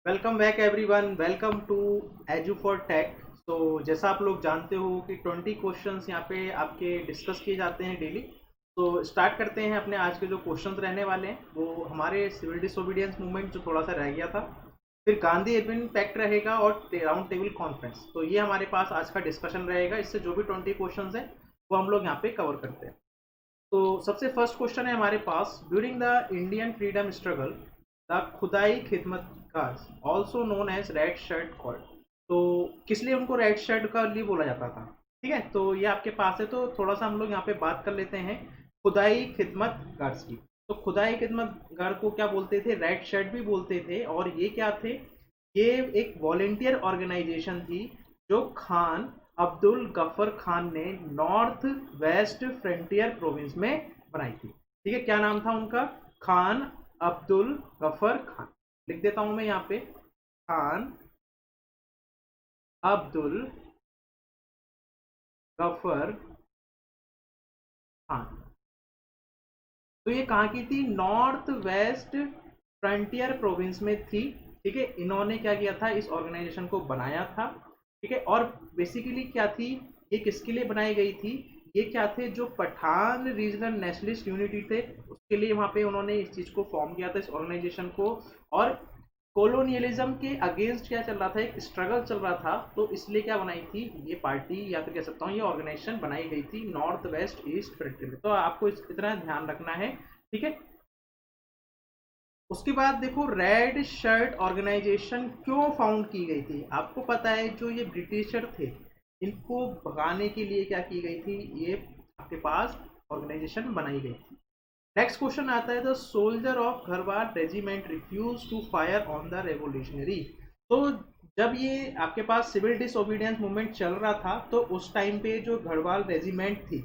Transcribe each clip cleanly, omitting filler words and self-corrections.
Welcome back everyone, welcome to Edu for Tech. तो जैसा आप लोग जानते हो कि 20 क्वेश्चंस यहाँ पे आपके डिस्कस किए जाते हैं डेली। तो स्टार्ट करते हैं अपने आज के जो क्वेश्चंस रहने वाले हैं। वो हमारे सिविल डिसोबीडियंस मूवमेंट जो थोड़ा सा रह गया था, फिर गांधी एडमिन पैक्ट रहेगा और राउंड टेबल कॉन्फ्रेंस। तो ये हमारे पास आज का डिस्कशन रहेगा। इससे जो भी 20 क्वेश्चंस हैं वो हम लोग यहाँ पे कवर करते हैं। तो सबसे फर्स्ट क्वेश्चन है हमारे पास, during the Indian freedom struggle the Khudai Khidmatgar also known as red shirt called. तो किस लिए उनको रेड शर्ट का लिए बोला जाता था? ठीक है, तो ये आपके पास है। तो थोड़ा सा हम लोग यहाँ पे बात कर लेते हैं खुदाई खिदमतगार की। तो खुदाई खिदमतगार को क्या बोलते थे? रेड शर्ट भी बोलते थे। और ये क्या थे? ये एक वॉलेंटियर ऑर्गेनाइजेशन थी जो खान अब्दुल गफर खान ने नॉर्थ वेस्ट फ्रंटियर प्रोविंस में बनाई थी। ठीक है, क्या नाम था उनका? खान अब्दुल गफर खान। लिख देता हूं मैं यहाँ पे, खान अब्दुल गफर खान। तो ये कहाँ की थी? नॉर्थ वेस्ट फ्रंटियर प्रोविंस में थी। ठीक है, इन्होंने क्या किया था? इस ऑर्गेनाइजेशन को बनाया था। ठीक है, और बेसिकली क्या थी ये? किसके लिए बनाई गई थी? ये क्या थे? जो पठान रीजनल नेशनलिस्ट यूनिटी थे, उसके लिए वहां पे उन्होंने इस चीज को फॉर्म किया था, इस ऑर्गेनाइजेशन को। और कोलोनियलिज्म के अगेंस्ट क्या चल रहा था? एक स्ट्रगल चल रहा था। तो इसलिए क्या बनाई थी ये पार्टी, या फिर कह सकता हूँ ये ऑर्गेनाइजेशन बनाई गई थी नॉर्थ वेस्ट ईस्ट फ्रंटियर में। तो आपको इतना ध्यान रखना है। ठीक है, उसके बाद देखो, रेड शर्ट ऑर्गेनाइजेशन क्यों फाउंड की गई थी? आपको पता है जो ये ब्रिटिशर थे, इनको भगाने के लिए क्या की गई थी? ये आपके पास ऑर्गेनाइजेशन बनाई गई थी। नेक्स्ट क्वेश्चन आता है, the soldier of Garhwal regiment refuse to fire on the revolutionary. तो जब ये आपके पास सिविल डिसोबीडियंस मूवमेंट चल रहा था, तो उस टाइम पे जो गढ़वाल रेजिमेंट थी,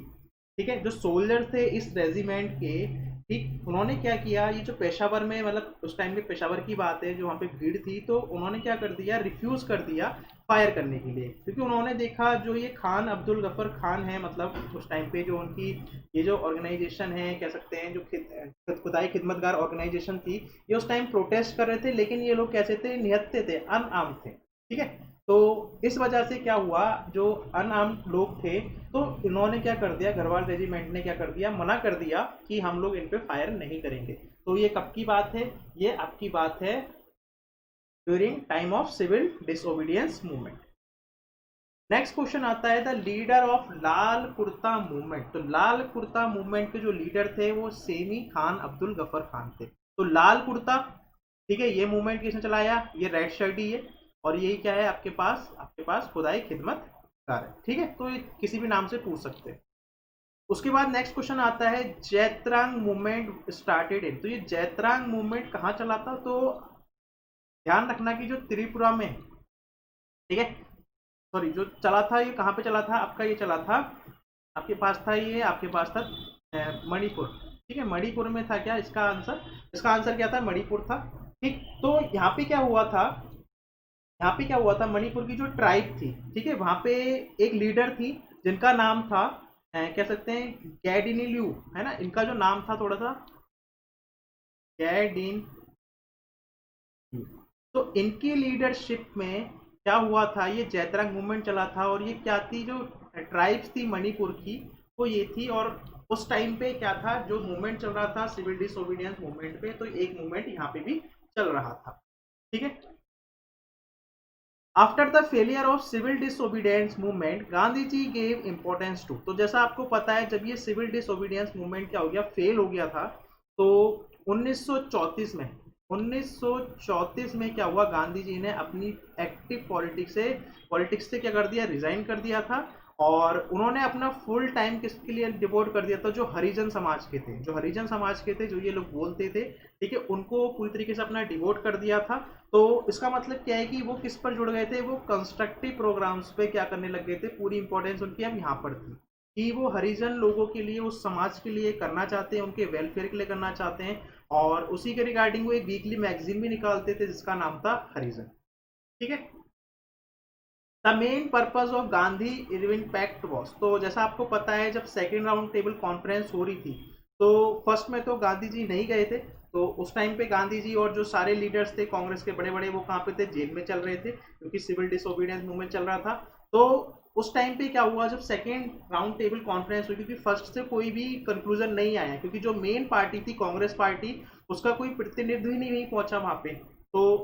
ठीक है, जो सोल्जर थे इस रेजिमेंट के, ठीक, उन्होंने क्या किया? ये जो पेशावर में, मतलब उस टाइम के पेशावर की बात है, जो वहाँ पे भीड़ थी, तो उन्होंने क्या कर दिया? रिफ्यूज कर दिया फायर करने के लिए। क्योंकि उन्होंने देखा जो ये खान अब्दुल गफर खान है, मतलब उस टाइम पे जो उनकी ये जो ऑर्गेनाइजेशन है, कह सकते हैं जो खुदाई खिदमतगार ऑर्गेनाइजेशन थी, ये उस टाइम प्रोटेस्ट कर रहे थे। लेकिन ये लोग कैसे थे? निहत्थे थे, अनआर्म थे। ठीक है, तो इस वजह से क्या हुआ? जो अनआर्म्ड लोग थे, तो इन्होंने क्या कर दिया? गढ़वाल रेजिमेंट ने क्या कर दिया? मना कर दिया कि हम लोग इन पे फायर नहीं करेंगे। तो ये कब की बात है? ये आपकी बात है during time of civil disobedience movement. Next question आता है, the leader of Lal Kurta movement. तो लाल कुर्ता मूवमेंट के जो लीडर थे वो सेमी खान अब्दुल गफर खान थे। तो लाल कुर्ता, ठीक है, ये मूवमेंट किसने चलाया? ये रेड शर्ट ही है। और यही क्या है आपके पास खुदाई खिदमत कार है। ठीक है, तो ये किसी भी नाम से पूछ सकते हैं। उसके बाद नेक्स्ट क्वेश्चन आता है, जैत्रांग मूवमेंट स्टार्टेड इन। तो ये जैत्रांग मूवमेंट कहाँ चला था? तो ध्यान रखना कि जो त्रिपुरा में, ठीक है, सॉरी, जो चला था ये कहाँ पे चला था? आपका ये चला था, आपके पास था ये, आपके पास था मणिपुर। ठीक है, मणिपुर में था क्या इसका आंसर? इसका आंसर क्या था? मणिपुर था। ठीक, तो यहाँ पे क्या हुआ था? यहाँ पे क्या हुआ था? मणिपुर की जो ट्राइब थी, ठीक है, वहां पे एक लीडर थी जिनका नाम था, कह सकते हैं गैडिनिल्यू, है ना? इनका जो नाम था थोड़ा सा, गैडिन। तो इनकी लीडरशिप में क्या हुआ था? ये जैतरंग मूवमेंट चला था। और ये क्या थी? जो ट्राइब्स थी मणिपुर की, वो ये थी। और उस टाइम पे क्या था? जो मूवमेंट चल रहा था सिविल डिसोबीडियंस मूवमेंट पे, तो एक मूवमेंट यहाँ पे भी चल रहा था। ठीक है, after the failure of civil disobedience movement Gandhi ji gave importance to. तो जैसा आपको पता है, जब ये सिविल डिसोबीडियंस मूवमेंट क्या हो गया? फेल हो गया था। तो 1934 में क्या हुआ? गांधी जी ने अपनी एक्टिव पॉलिटिक्स से क्या कर दिया? रिजाइन कर दिया था। और उन्होंने अपना फुल टाइम किसके लिए डिवोट कर दिया था? जो हरिजन समाज के थे, जो ये लोग बोलते थे, ठीक है, उनको पूरी तरीके से अपना डिवोट कर दिया था। तो इसका मतलब क्या है कि वो किस पर जुड़ गए थे? वो कंस्ट्रक्टिव प्रोग्राम्स पे क्या करने लग गए थे? पूरी इंपॉर्टेंस उनकी अब यहाँ पर थी कि वो हरिजन लोगों के लिए, उस समाज के लिए करना चाहते हैं, उनके वेलफेयर के लिए करना चाहते हैं। और उसी के रिगार्डिंग वो एक वीकली मैगजीन भी निकालते थे जिसका नाम था हरिजन। ठीक है, the main purpose of Gandhi Irwin pact was. तो जैसा आपको पता है, जब सेकेंड राउंड टेबल कॉन्फ्रेंस हो रही थी, तो फर्स्ट में तो गांधी जी नहीं गए थे। तो उस टाइम पे गांधी जी और जो सारे लीडर्स थे कांग्रेस के बड़े बड़े, वो कहाँ पे थे, जेल में चल रहे थे, क्योंकि सिविल डिसोबीडियंस मूवमेंट चल रहा था। तो उस टाइम पे क्या हुआ, जब सेकेंड राउंड टेबल कॉन्फ्रेंस हुई, क्योंकि फर्स्ट से कोई भी कंक्लूजन नहीं आया, क्योंकि जो मेन पार्टी थी कांग्रेस पार्टी, उसका कोई प्रतिनिधि ही नहीं पहुंचा वहां पे। तो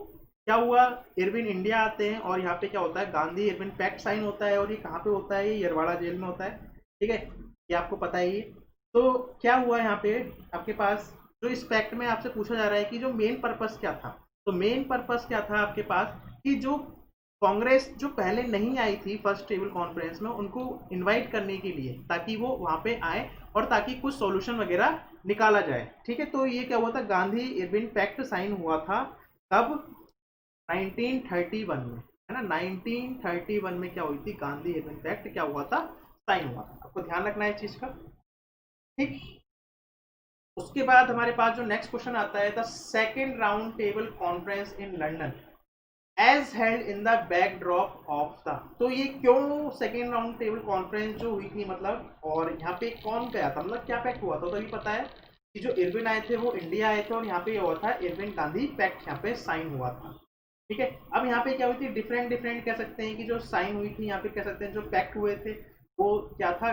क्या हुआ, इरविन इंडिया आते हैं और यहाँ पे क्या होता है, गांधी इरविन पैक्ट साइन होता है, और ये कहाँ पे होता है, ये यरवाड़ा जेल में होता है। ठीक है, ये आपको पता ही है। तो क्या हुआ यहाँ पे आपके पास, जो इस पैक्ट में आपसे पूछा जा रहा है कि जो मेन पर्पस क्या था, तो मेन पर्पस क्या था आपके पास, कि जो कांग्रेस जो पहले नहीं आई थी फर्स्ट टेबल कॉन्फ्रेंस में, उनको इनवाइट करने के लिए, ताकि वो वहां पे आए और ताकि कुछ सॉल्यूशन वगैरह निकाला जाए। ठीक है, तो ये क्या हुआ था, गांधी इरविन पैक्ट साइन हुआ था कब, 1931 में, है ना। 1931 में क्या हुई थी, गांधी इरविन पैक्ट क्या हुआ था, साइन हुआ था। आपको ध्यान रखना है इस चीज का। ठीक, उसके बाद हमारे पास जो नेक्स्ट क्वेश्चन आता है, the second round table conference in London as held in the backdrop of the, तो ये क्यों सेकेंड राउंड टेबल कॉन्फ्रेंस जो हुई थी, मतलब, और यहाँ पे कौन गया था, मतलब क्या पैक्ट हुआ था, तो ये पता है कि जो इरविन आए थे वो इंडिया आए थे, और यहाँ पे हुआ था इरविन गांधी पैक्ट, यहाँ पे साइन हुआ था। ठीक है, अब यहाँ पे क्या हुई थी, डिफरेंट डिफरेंट कह सकते हैं कि जो साइन हुई थी, यहाँ पे कह सकते हैं जो पैक्ट हुए थे वो क्या था।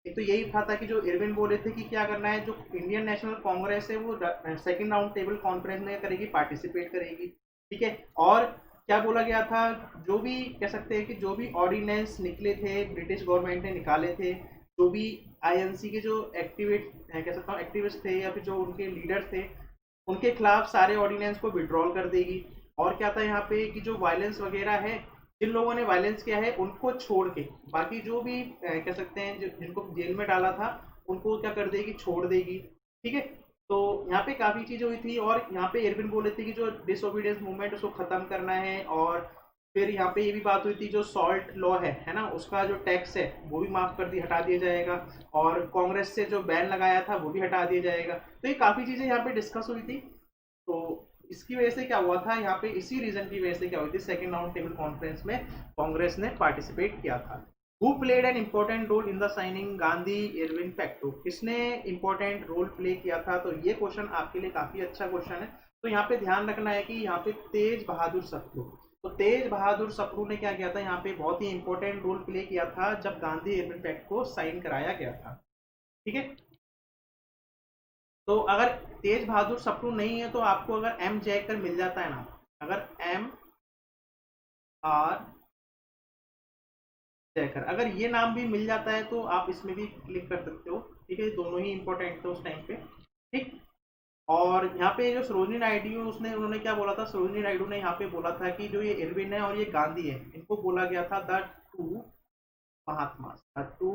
एक तो यही था कि जो इरविन बोले थे कि क्या करना है, जो इंडियन नेशनल कांग्रेस है वो सेकेंड राउंड टेबल कॉन्फ्रेंस में करेगी, पार्टिसिपेट करेगी। ठीक है, और क्या बोला गया था, जो भी कह सकते हैं कि जो भी ऑर्डिनेंस निकले थे, ब्रिटिश गवर्नमेंट ने निकाले थे, जो भी आईएनसी के जो कह सकता हूँ एक्टिविस्ट थे, या फिर जो उनके लीडर थे, उनके खिलाफ सारे ऑर्डिनेंस को विड्रॉल कर देगी। और क्या था यहाँ पे कि जो वायलेंस वगैरह है, जिन लोगों ने वायलेंस किया है उनको छोड़ के, बाकी जो भी कह सकते हैं जिनको जेल में डाला था, उनको क्या कर देगी, छोड़ देगी। ठीक है, तो यहाँ पे काफी चीजें हुई थी, और यहाँ पे इरविन बोले थे कि जो डिसोबीडियंस मूवमेंट उसको खत्म करना है। और फिर यहाँ पे ये भी बात हुई थी, जो सॉल्ट लॉ है ना, उसका जो टैक्स है वो भी माफ कर दी, हटा दिया जाएगा, और कांग्रेस से जो बैन लगाया था वो भी हटा दिया जाएगा। तो ये काफी चीजें यहाँ पे डिस्कस हुई थी। तो इसकी वजह से क्या हुआ था, यहाँ पे इसी रीजन की वजह से क्या हुई थी, सेकेंड राउंड टेबल कॉन्फ्रेंस में कांग्रेस ने पार्टिसिपेट किया था। Who played an important role in the signing Gandhi Irwin pact, तो किसने इंपॉर्टेंट रोल प्ले किया था, तो ये क्वेश्चन आपके लिए काफी अच्छा क्वेश्चन है। तो यहाँ पे ध्यान रखना है कि यहाँ पे तेज बहादुर सप्रू, तो तेज बहादुर सप्रू ने क्या किया था, यहाँ पे बहुत ही इंपॉर्टेंट रोल प्ले किया था जब गांधी इरविन पैक्ट को साइन कराया गया था। ठीक है, तो अगर तेज बहादुर सप्रू नहीं है, तो आपको अगर एम जयकर मिल जाता है ना, अगर एम आर जयकर, अगर ये नाम भी मिल जाता है तो आप इसमें भी क्लिक कर सकते हो। ठीक है, दोनों ही इंपॉर्टेंट थे उस टाइम पे। ठीक, और यहाँ पे जो सरोजनी नायडू उन्होंने क्या बोला था, सरोजनी नायडू ने यहाँ पे बोला था कि जो ये इरविन है और ये गांधी है, इनको बोला गया था the two mahatmas, the two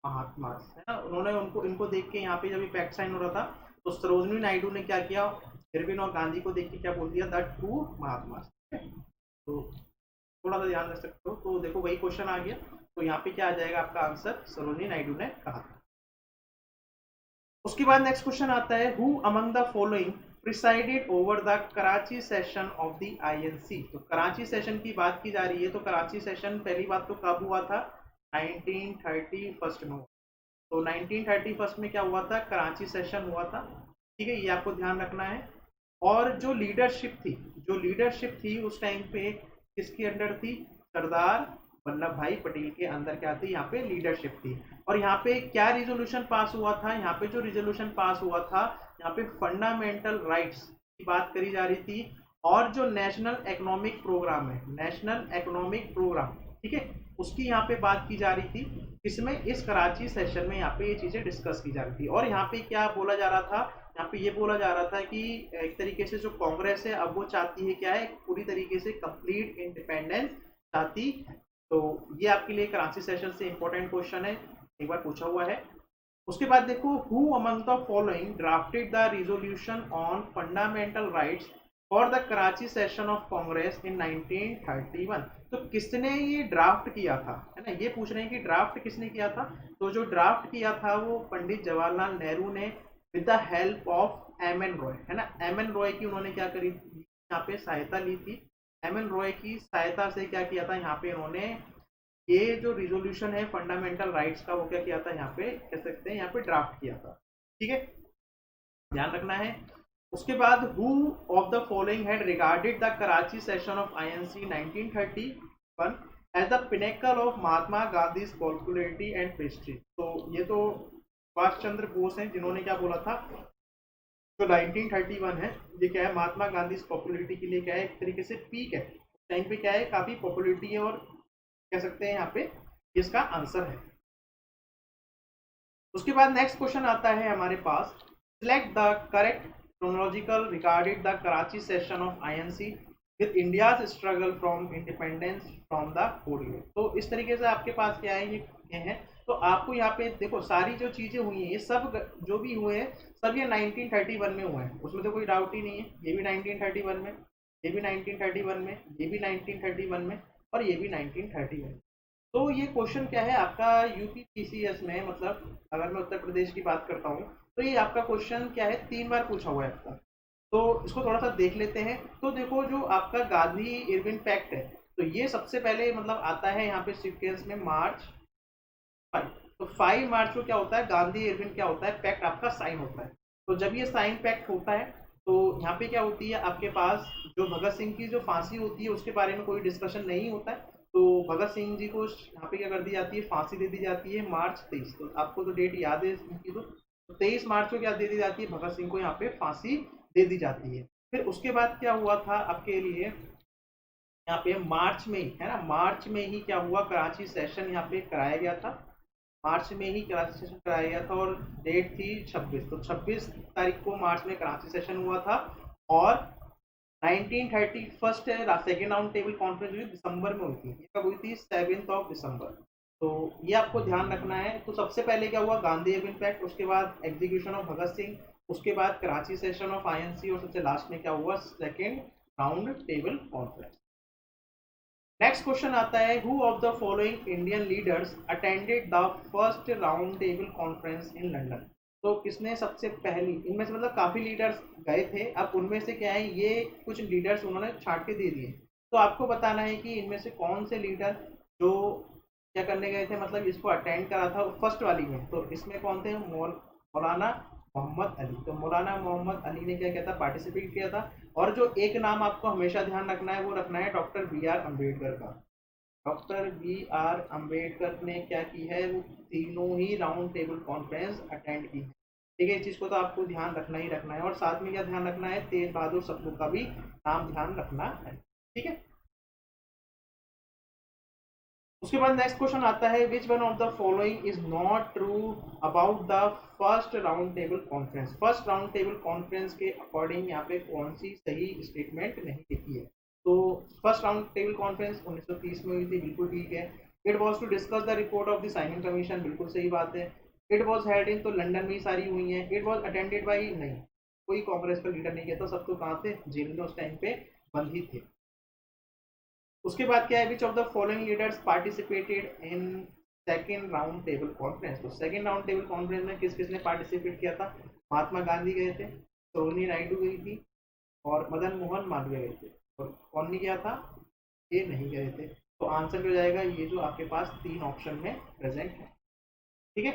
mahatmas, है ना। उन्होंने उनको इनको देख के यहाँ पे जब पैक्ट साइन हो रहा था, तो सरोजनी नायडू ने क्या किया, इरविन और गांधी को देख के क्या बोल दिया, द टू महात्मास। तो थोड़ा सा ध्यान रख सकते हो। तो देखो वही क्वेश्चन आ गया, तो यहाँ पे क्या आ जाएगा आपका आंसर, सरोजनी नायडू ने कहा था। उसके बाद नेक्स्ट क्वेश्चन आता है, who among the following presided over the Karachi session of the INC, तो कराची सेशन की बात की जा रही है। तो कराची सेशन पहली बात तो कब हुआ था, 1931 में। तो 1931 में क्या हुआ था, कराची सेशन हुआ था। ठीक है, ये आपको ध्यान रखना है। और जो लीडरशिप थी उस टाइम पे किसके अंडर थी, सरदार वल्लभ भाई पटेल के अंदर क्या थी, यहाँ पे लीडरशिप थी। और यहाँ पे क्या रिजोल्यूशन पास हुआ था, यहाँ पे जो रिजोल्यूशन पास हुआ था, यहाँ पे फंडामेंटल राइट्स की बात करी जा रही थी, और जो नेशनल इकोनॉमिक प्रोग्राम है, नेशनल इकोनॉमिक प्रोग्राम, ठीक है, उसकी यहाँ पे बात की जा रही थी। इसमें इस कराची सेशन में यहाँ पे ये चीजें डिस्कस की जा रही थी। और यहाँ पे क्या बोला जा रहा था, यहाँ पे ये बोला जा रहा था कि एक तरीके से जो कांग्रेस है अब वो चाहती है क्या है, पूरी तरीके से कंप्लीट इंडिपेंडेंस चाहती। तो ये आपके लिए कराची सेशन से इंपॉर्टेंट क्वेश्चन है, एक बार पूछा हुआ है। उसके बाद देखो, who among the following drafted the resolution on fundamental rights for the Karachi session of Congress in 1931, तो किसने ये ड्राफ्ट किया था, है ना, ये पूछ रहे हैं कि ड्राफ्ट किसने किया था। तो जो ड्राफ्ट किया था वो पंडित जवाहरलाल नेहरू ने with the help of M N Roy, है ना। एम एन रॉय की उन्होंने क्या करी, यहाँ पे सहायता ली थी। एम एन रॉय की सहायता से क्या किया था, यहाँ पे इन्होंने ये जो रिजोल्यूशन है फंडामेंटल राइट्स का, वो क्या किया था, यहाँ पे कह सकते हैं यहाँ पे ड्राफ्ट किया था। ठीक है, ध्यान रखना है। उसके बाद who of the following had regarded the Karachi session of INC 1931 as the pinnacle of Mahatma Gandhi popularity and prestige. तो ये तो सुभाष चंद्र बोस हैं जिन्होंने क्या बोला था, जो 1931 है ये क्या है, महात्मा गांधी पॉपुलरिटी के लिए क्या है, एक तरीके से पीक है, टाइम पे क्या है, काफी पॉपुलरिटी है, और कह सकते हैं यहाँ पे इसका आंसर है। उसके बाद नेक्स्ट क्वेश्चन आता है हमारे पास, select the correct chronological regarded the Karachi session of INC with India's struggle from independence from the Korea. तो इस तरीके से आपके पास क्या है, ये है। तो आपको यहाँ पे देखो सारी जो चीजें हुई हैं, ये सब जो भी हुए हैं सब ये 1931 में हुए हैं, उसमें तो कोई डाउट ही नहीं है। ये भी 1931 में, ये भी 1931 में, ये भी 1931 में, और ये भी 1931 में। तो ये क्वेश्चन क्या है आपका यूपी पीसीएस में, मतलब अगर मैं उत्तर प्रदेश की बात करता हूँ तो ये आपका क्वेश्चन क्या है, 3 बार पूछा हुआ है आपका। तो इसको थोड़ा सा देख लेते हैं। तो देखो जो आपका गांधी इरविन पैक्ट है, तो ये सबसे पहले मतलब आता है यहाँ पे सीक्वेंस में मार्च 5। तो 5 मार्च को क्या होता है, गांधी इरविन क्या होता है, पैक्ट आपका साइन होता है। तो जब ये साइन पैक्ट होता है तो यहाँ पे क्या होती है आपके पास, जो भगत सिंह की जो फांसी होती है उसके बारे में कोई डिस्कशन नहीं होता है। तो भगत सिंह जी को यहाँ पे क्या कर दी जाती है, फांसी दे दी जाती है मार्च 23। तो आपको तो डेट याद है इनकी, तो 23 मार्च को क्या दे दी जाती है, भगत सिंह को यहाँ पे फांसी दे दी जाती है। फिर उसके बाद क्या हुआ था आपके लिए, यहाँ पे मार्च में ही है ना, मार्च में ही क्या हुआ, कराची सेशन यहाँ पे कराया गया था। मार्च में ही कराची सेशन कराया गया था और डेट थी 26। तो 26 तारीख को मार्च में कराची सेशन हुआ था। और 1931 सेकेंड राउंड टेबल कॉन्फ्रेंस हुई दिसंबर में हुई थी। ये कब हुई थी, 7 दिसंबर। तो ये आपको ध्यान रखना है। तो सबसे पहले क्या हुआ, गांधी इरविन पैक्ट, उसके बाद एग्जीक्यूशन ऑफ भगत सिंह, उसके बाद कराची सेशन ऑफ आईएनसी, और सबसे लास्ट में क्या हुआ, second round table conference. Next question आता है, who of the following Indian leaders attended the first round table conference in London. तो किसने सबसे पहली, इनमें से मतलब काफी लीडर्स गए थे, अब उनमें से क्या है, ये कुछ लीडर्स उन्होंने छांट के दे दिए। तो आपको बताना है कि इनमें से कौन से लीडर जो क्या करने गए थे, मतलब इसको अटेंड करा था फर्स्ट वाली में। तो इसमें कौन थे, मौलाना मोहम्मद अली। तो मौलाना मोहम्मद अली ने क्या किया था, पार्टिसिपेट किया था। और जो एक नाम आपको हमेशा ध्यान रखना है, वो रखना है डॉक्टर बी आर अम्बेडकर का। डॉक्टर बी आर अम्बेडकर ने क्या की है, वो तीनों ही राउंड टेबल कॉन्फ्रेंस अटेंड की है। ठीक है, इस चीज को तो आपको ध्यान रखना ही रखना है। और साथ में क्या ध्यान रखना है, तेज बहादुर सप्रू का भी नाम ध्यान रखना है। ठीक है, उसके बाद नेक्स्ट क्वेश्चन आता है, which one of the following is not true about the first round table conference. First round table conference के अकॉर्डिंग यहाँ पे कौन सी सही स्टेटमेंट नहीं लिखी है। तो फर्स्ट राउंड टेबल कॉन्फ्रेंस 1930 में हुई थी, बिल्कुल ठीक है। It was to discuss the report of the signing commission, बिल्कुल सही बात है। इट वॉज हेल्ड इन, तो लंदन में ही सारी हुई है। इट वॉज अटेंडेड बाई, नहीं, कोई कांग्रेस का लीडर नहीं कहता, सब तो कहाँ थे, जेल में उस टाइम पे बंद ही थे। उसके बाद क्या है, which of the following leaders participated in second round table conference. तो सेकेंड राउंड टेबल कॉन्फ्रेंस में किस किसने पार्टिसिपेट किया था, महात्मा गांधी गए थे, सरोजिनी नायडू गई थी, और मदन मोहन मालवीय गए थे। और कौन नहीं गया था, ये नहीं गए थे। तो आंसर हो जाएगा ये जो आपके पास 3 ऑप्शन में प्रेजेंट है। ठीक है,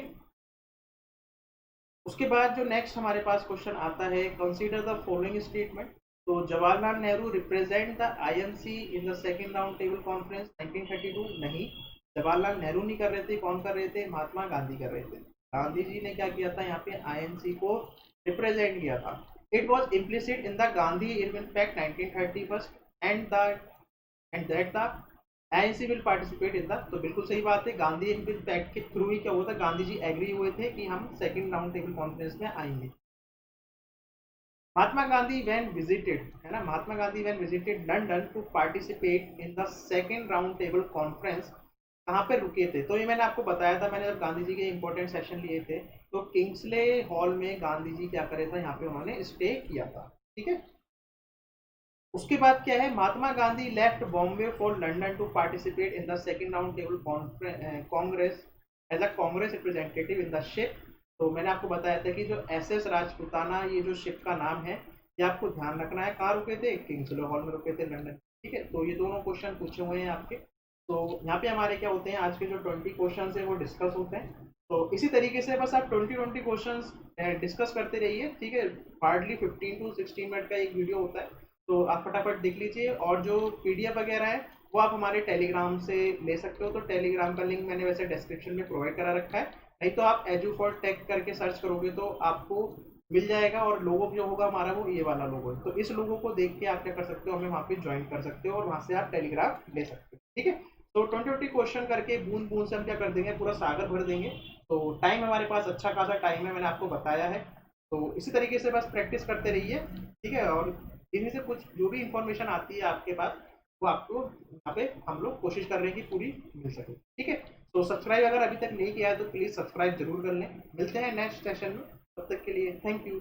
उसके बाद जो नेक्स्ट हमारे पास क्वेश्चन आता है, कंसीडर द फॉलोइंग स्टेटमेंट। तो Jawaharlal Nehru represent the INC in the second round table conference 1932, नहीं, जवाहरलाल नेहरू नहीं कर रहे थे, कौन कर रहे थे, महात्मा गांधी कर रहे थे। गांधी जी ने क्या किया था, यहाँ पे आईएनसी को रिप्रेजेंट किया था। It was implicit in the Gandhi Irwin pact 1931 and the end that the INC will participate in the. तो बिल्कुल सही बात है, गांधी इरविन पैक्ट के थ्रू ही क्या हुआ था, गांधी जी एग्री हुए थे कि हम सेकेंड राउंड टेबल कॉन्फ्रेंस में आएंगे। महात्मा गांधी वैन विजिटेड, है ना, Mahatma Gandhi when visited London to participate in the second round table conference, कहाँ पे रुके थे। तो ये मैंने आपको बताया था, मैंने जब गांधी जी के इंपॉर्टेंट सेशन लिए थे, तो किंग्सले हॉल में गांधी जी क्या करे था, यहाँ पे उन्होंने स्टे किया था। ठीक है, उसके बाद क्या है, Mahatma Gandhi left Bombay for London to participate in the second round table congress as a Congress representative in the ship. तो मैंने आपको बताया था कि जो एसएस राजपूताना, ये जो शिप का नाम है, ये आपको ध्यान रखना है, कहाँ रुके थे, किंग्सले हॉल में रुके थे, लंदन। ठीक है, तो ये दोनों क्वेश्चन पूछे हुए हैं आपके। तो यहाँ पे हमारे क्या होते हैं, आज के जो 20 क्वेश्चन है वो डिस्कस होते हैं। तो इसी तरीके से बस आप 20-20 क्वेश्चंस डिस्कस करते रहिए, ठीक है। हार्डली 15 टू 16 मिनट का एक वीडियो होता है, तो आप फटाफट देख लीजिए। और जो पीडीएफ वगैरह है वो आप हमारे टेलीग्राम से ले सकते हो, तो टेलीग्राम का लिंक मैंने वैसे डिस्क्रिप्शन में प्रोवाइड करा रखा है, नहीं तो आप एजू फॉर टेक करके सर्च करोगे तो आपको मिल जाएगा। और लोगो जो होगा हमारा वो ये वाला लोगो है, तो इस लोगो को देख के आप क्या कर सकते हो, हमें वहाँ पे ज्वाइन कर सकते हो और वहाँ से आप टेलीग्राम ले सकते हो, ठीक है। तो 20-20 क्वेश्चन करके बूंद बूंद से हम क्या कर देंगे, पूरा सागर भर देंगे। तो टाइम हमारे पास अच्छा खासा टाइम है, मैंने आपको बताया है। तो इसी तरीके से बस प्रैक्टिस करते रहिए, ठीक है। और इन्हीं से कुछ जो भी इंफॉर्मेशन आती है आपके पास, वो आपको यहाँ पे हम लोग कोशिश कर रहे हैं कि पूरी मिल सके, ठीक है। तो सब्सक्राइब अगर अभी तक नहीं किया है तो प्लीज़ सब्सक्राइब जरूर कर लें। मिलते हैं नेक्स्ट सेशन में, तब तक के लिए थैंक यू।